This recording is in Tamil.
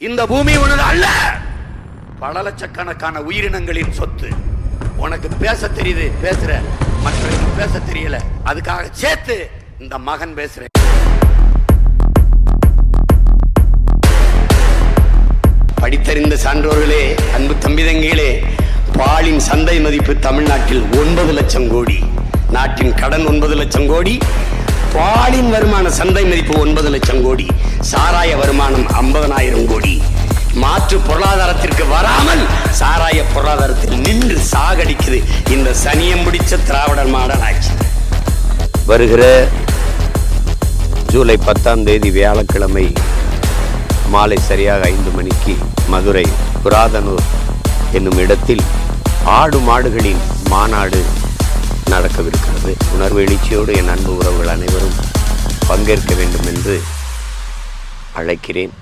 இந்த பூமி உனது அல்ல, பல லட்சக்கணக்கான உயிரினங்களின் சொத்து. உனக்கு பேச தெரியுது, பேசுற, மற்றவர்கள் பேச தெரியல, அதுக்காக சேர்த்து இந்த மகன் பேசுறேன். படித்தறிந்த சான்றோர்களே, அன்பு தம்பிதங்களே, பாலின் சந்தை மதிப்பு தமிழ்நாட்டில் 9 லட்சம் கோடி. நாட்டின் கடன் 9 லட்சம் கோடி. பாலின் வருமான சந்தை மதிப்பு 9 லட்சம் கோடி. சாராய வருமானம் 50,000 கோடி. மாற்று பொருளாதாரத்திற்கு வராமல் சாராய பொருளாதாரத்தில் நின்று சாகடிக்குது இந்த சனியம் பிடிச்ச திராவிடர் மாடல் ஆட்சி. வருகிற ஜூலை 10ஆம் தேதி வியாழக்கிழமை மாலை சரியாக 5 மணிக்கு மதுரை புராதனூர் என்னும் இடத்தில் ஆடு மாடுகளின் மாநாடு நடக்கவிருக்கிறது. உணர்வு எழுச்சியோடு என் அன்பு உறவுகள் அனைவரும் பங்கேற்க வேண்டும் என்று அழைக்கிறேன்.